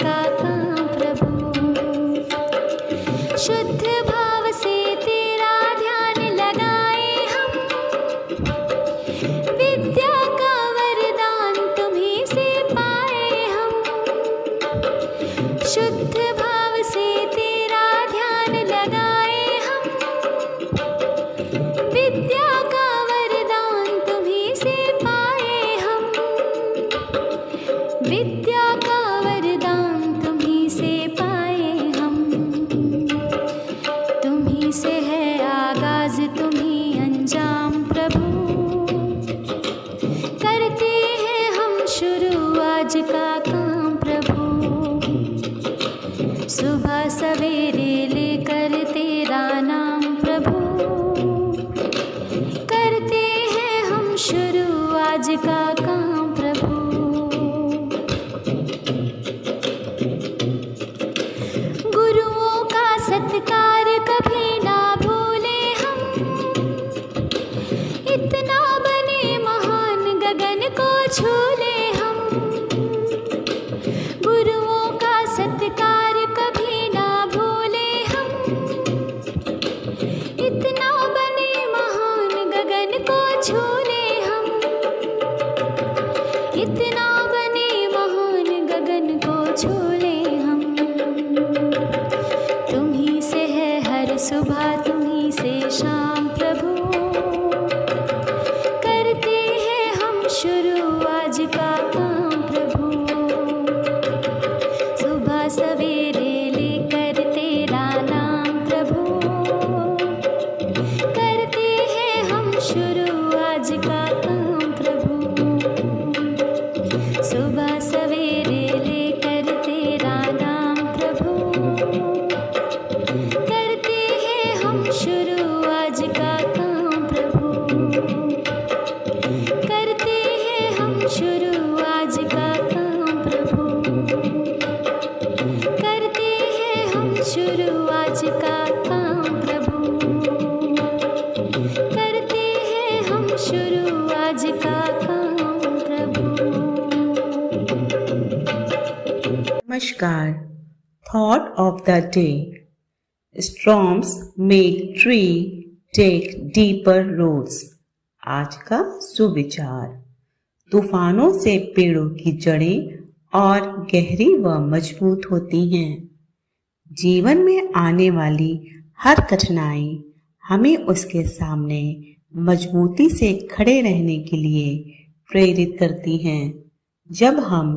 का काम प्रभु। शुद्ध भाव से तेरा ध्यान लगाए हम, विद्या का वरदान तुम्हीं से पाए हम। शुद्ध भाव से तेरा ध्यान लगाए हम, विद्या का वरदान तुम्हीं से पाए हम। विद्या का वरदान तुम्हीं से पाए हम। तुम्हीं से है आगाज तुम्हीं अंजाम प्रभु। करते हैं हम शुरू आज का काम प्रभु। सुबह सवेरे लेकर तेरा नाम प्रभु। करते हैं हम शुरू आज का काम प्रभु। गुरुओं का सत्कार कभी ना भूले हम, इतना बने महान गगन को छू ले हम। गुरुओं का सत्कार कभी ना भूले हम, इतना बने महान गगन को छू ले हम। इतना बने महान गगन को छू ले हम। तुम्हीं से है हर सुबह तुम्हीं से शाम प्रभु। करते हैं हम शुरू आज का काम प्रभु। सुबह सवेरे लेकर तेरा नाम प्रभु। करते हैं हम शुरू आज का काम प्रभु। सुबह सवेरे लेकर तेरा नाम प्रभु। करते हैं हम शुरू आज का काम प्रभु। करते हैं हम शुरू आज का काम प्रभु। करते हैं हम शुरू आज का काम प्रभु। करते हैं हम शुरू आज का काम प्रभु। Namaskar. Thought of the day. Storms make tree take deeper roots. आज का सुविचार। तूफानों से पेड़ों की जड़ें और गहरी व मजबूत होती हैं। जीवन में आने वाली हर कठिनाई हमें उसके सामने मजबूती से खड़े रहने के लिए प्रेरित करती हैं। जब हम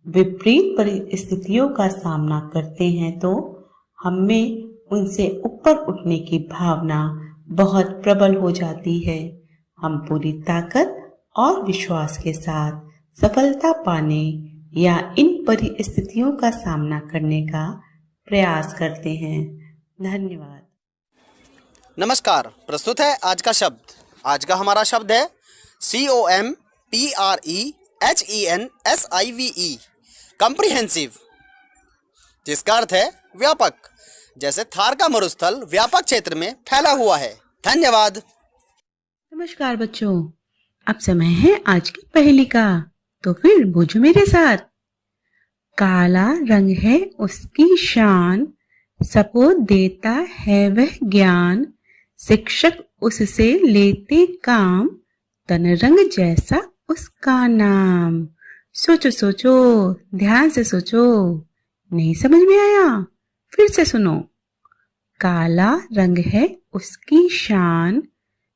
विपरीत परिस्थितियों का सामना करते हैं तो हमें उनसे ऊपर उठने की भावना बहुत प्रबल हो जाती है। हम पूरी ताकत और विश्वास के साथ सफलता पाने या इन परिस्थितियों का सामना करने का प्रयास करते हैं। धन्यवाद। नमस्कार, प्रस्तुत है आज का शब्द। आज का हमारा शब्द है COMPREHENSIVE, कॉम्प्रिहेंसिव, जिसका अर्थ है व्यापक। जैसे थार का मरुस्थल व्यापक क्षेत्र में फैला हुआ है। धन्यवाद। नमस्कार बच्चों, अब समय है आज की पहेली का, तो फिर बूझो मेरे साथ। काला रंग है उसकी शान, सबको देता है वह ज्ञान, शिक्षक उससे लेते काम, तन रंग जैसा उसका नाम। सोचो सोचो, ध्यान से सोचो। नहीं समझ में आया? फिर से सुनो। काला रंग है उसकी शान,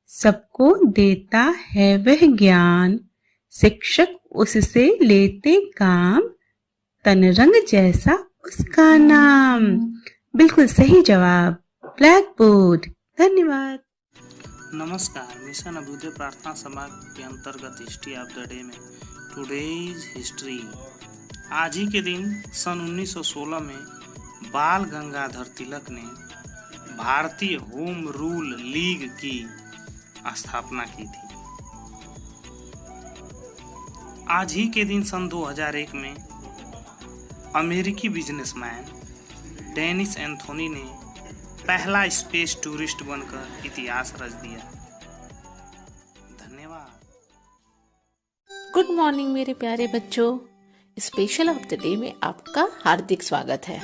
सबको देता है वह ज्ञान, शिक्षक उससे लेते काम, तन रंग जैसा उसका नाम। बिल्कुल सही जवाब, ब्लैक बोर्ड। धन्यवाद। नमस्कार, मिशन अभ्युदय प्रार्थना सभा के अंतर्गत हिस्ट्री ऑफ द डे में टुडे इज हिस्ट्री। आज ही के दिन सन 1916 में बाल गंगाधर तिलक ने भारतीय होम रूल लीग की स्थापना की थी। आज ही के दिन सन 2001 में अमेरिकी बिजनेसमैन डेनिस एंथोनी ने पहला स्पेस टूरिस्ट बनकर इतिहास रच दिया। धन्यवाद। गुड मॉर्निंग मेरे प्यारे बच्चों। स्पेशल ऑफ द डे में आपका हार्दिक स्वागत है।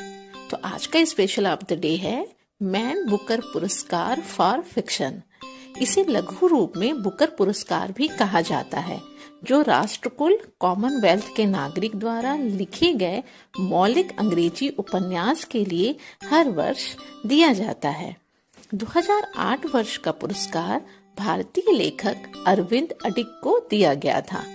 तो आज का स्पेशल ऑफ द डे है मैन बुकर पुरस्कार फॉर फिक्शन। इसे लघु रूप में बुकर पुरस्कार भी कहा जाता है, जो राष्ट्रकुल कॉमनवेल्थ के नागरिक द्वारा लिखे गए मौलिक अंग्रेजी उपन्यास के लिए हर वर्ष दिया जाता है। 2008 वर्ष का पुरस्कार भारतीय लेखक अरविंद अडिग को दिया गया था।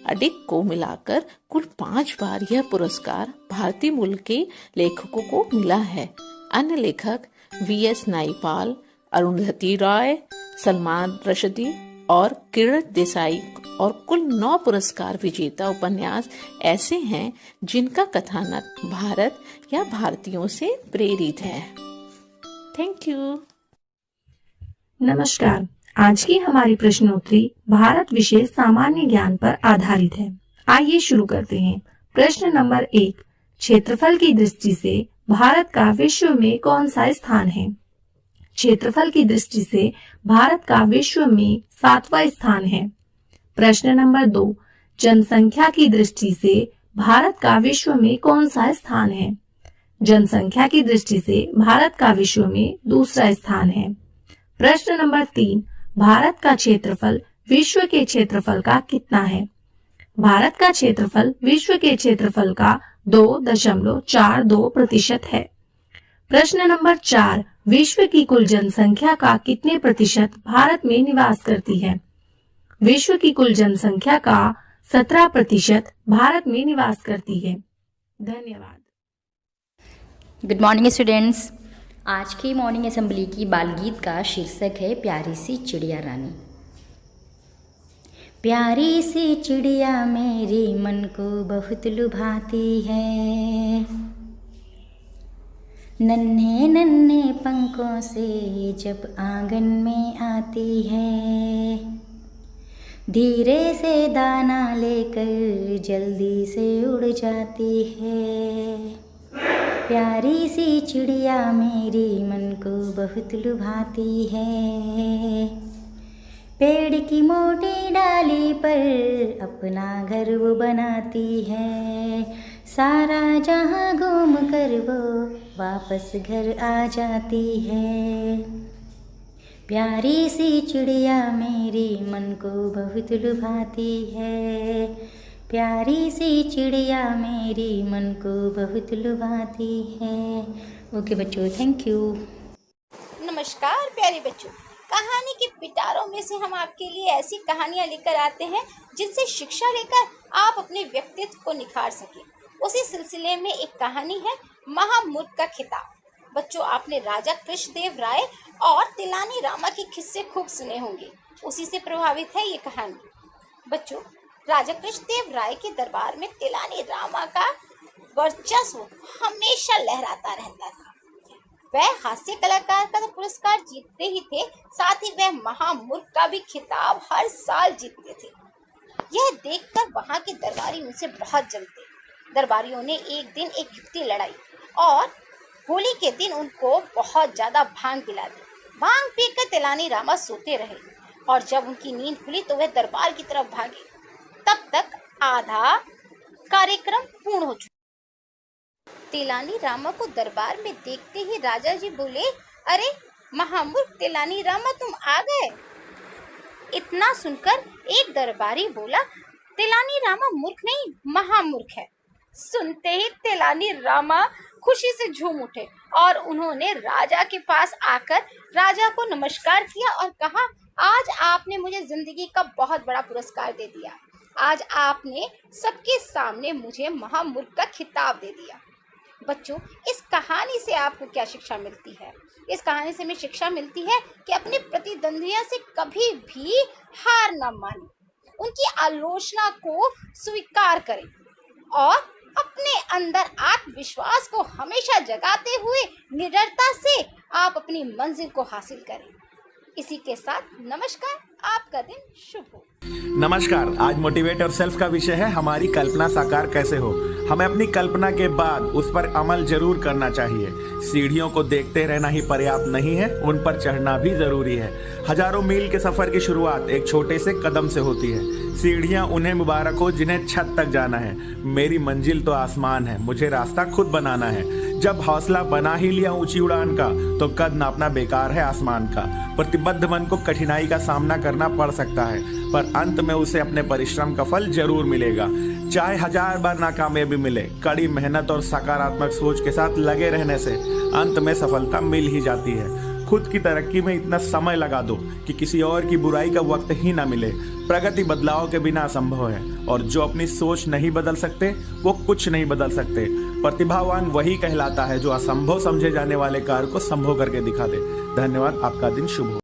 अडिग को मिलाकर कुल 5 बार यह पुरस्कार भारतीय मूल के लेखकों को मिला है। अन्य लेखक वीएस नाइपाल, अरुंधति रॉय, सलमान रशदी और किरण देसाई और कुल 9 पुरस्कार विजेता उपन्यास ऐसे हैं जिनका कथानक भारत या भारतीयों से प्रेरित है। Thank you. नमस्कार। आज की हमारी प्रश्नोत्तरी भारत विषय सामान्य ज्ञान पर आधारित है। आइए शुरू करते हैं। प्रश्न नंबर 1, क्षेत्रफल की दृष्टि से भारत का विश्व में कौन सा स्थान है? क्षेत्रफल की दृष्टि से भारत का विश्व में 7वां स्थान है। प्रश्न नंबर 2, जनसंख्या की दृष्टि से भारत का विश्व में कौन सा स्थान है? जनसंख्या की दृष्टि से भारत का विश्व में 2रा स्थान है। प्रश्न नंबर 3, भारत का क्षेत्रफल विश्व के क्षेत्रफल का कितना है? भारत का क्षेत्रफल विश्व के क्षेत्रफल का 2.42% है। प्रश्न नंबर 4, विश्व की कुल जनसंख्या का कितने प्रतिशत भारत में निवास करती है? विश्व की कुल जनसंख्या का 17% भारत में निवास करती है। धन्यवाद। Good morning students. आज की मॉर्निंग असेंबली की बाल गीत का शीर्षक है प्यारी सी चिड़िया रानी। प्यारी सी चिड़िया मेरे मन को बहुत लुभाती है, नन्हे नन्हे पंखों से जब आंगन में आती है, धीरे से दाना लेकर जल्दी से उड़ जाती है। प्यारी सी चिड़िया मेरी मन को बहुत लुभाती है, पेड़ की मोटी डाली पर अपना घर वो बनाती है, सारा जहां घूम कर वो वापस घर आ जाती है। प्यारी सी चिड़िया मेरी मन को बहुत लुभाती है, प्यारी सी चिड़िया मेरी मन को बहुत लुभाती है। ओके बच्चों, थैंक यू। नमस्कार प्यारे बच्चों। कहानी के पिटारों में से हम आपके लिए ऐसी कहानियाँ लेकर आते हैं जिनसे शिक्षा लेकर आप अपने व्यक्तित्व को निखार सकें। उसी सिलसिले में एक कहानी है महामूर्ख का खिताब। बच्चों, आपने राजा कृष्णदेव राय और तिलानी रामा के किस्से खूब सुने होंगे, उसी से प्रभावित है ये कहानी। बच्चों, राजा कृष्णदेव राय के दरबार में तिलानी रामा का वर्चस्व हमेशा लहराता रहता था। वह हास्य कलाकार का तो पुरस्कार जीतते ही थे, साथ ही वह महामूर्ख का भी खिताब हर साल जीतते थे। यह देखकर वहां के दरबारी उनसे बहुत जलते। दरबारियों ने एक दिन एक युक्ति लड़ाई और होली के दिन उनको बहुत ज्यादा भांग पिला दी। भांग पीकर तिलानी रामा सोते रहे और जब उनकी नींद खुली तो वह दरबार की तरफ भागे। तब तक आधा कार्यक्रम पूर्ण हो चुका। तिलानी रामा को दरबार में देखते ही राजा जी बोले, अरे महामूर्ख तिलानी रामा, तुम आ गए। इतना सुनकर एक दरबारी बोला, तिलानी रामा मूर्ख नहीं महामूर्ख है। सुनते ही तिलानी रामा खुशी से झूम उठे और उन्होंने राजा के पास आकर राजा को नमस्कार किया और कहा, आज आपने मुझे जिंदगी का बहुत बड़ा पुरस्कार दे दिया। आज आपने सबके सामने मुझे महामूर्ख का खिताब दे दिया। बच्चों, इस कहानी से आपको क्या शिक्षा मिलती है? इस कहानी से हमें शिक्षा मिलती है कि अपने प्रतिद्वंदियों से कभी भी हार न माने, उनकी आलोचना को स्वीकार करें और अपने अंदर आत्मविश्वास को हमेशा जगाते हुए निडरता से आप अपनी मंजिल को हासिल करें। इसी के साथ नमस्कार, आपका दिन शुभ हो। नमस्कार। आज मोटिवेट और सेल्फ का विषय है हमारी कल्पना साकार कैसे हो। हमें अपनी कल्पना के बाद उस पर अमल जरूर करना चाहिए। सीढ़ियों को देखते रहना ही पर्याप्त नहीं है, उन पर चढ़ना भी जरूरी है। हजारों मील के सफर की शुरुआत एक छोटे से कदम से होती है। सीढ़ियां उन्हें मुबारक हो जिन्हें छत तक जाना है। मेरी मंजिल तो आसमान है, मुझे रास्ता खुद बनाना है। जब हौसला बना ही लिया ऊंची उड़ान का, तो कद नापना बेकार है आसमान का। प्रतिबद्ध मन को कठिनाई का सामना करना पड़ सकता है, पर अंत में उसे अपने परिश्रम का फल जरूर मिलेगा। चाहे 1000 बार नाकामयाबी मिले, कड़ी मेहनत और सकारात्मक सोच के साथ लगे रहने से अंत में सफलता मिल ही जाती है। खुद की तरक्की में इतना समय लगा दो कि किसी और की बुराई का वक्त ही ना मिले। प्रगति बदलाव के बिना असंभव है, और जो अपनी सोच नहीं बदल सकते वो कुछ नहीं बदल सकते। प्रतिभावान वही कहलाता है जो असंभव समझे जाने वाले कार्य को संभव करके दिखा दे। धन्यवाद। आपका दिन शुभ हो।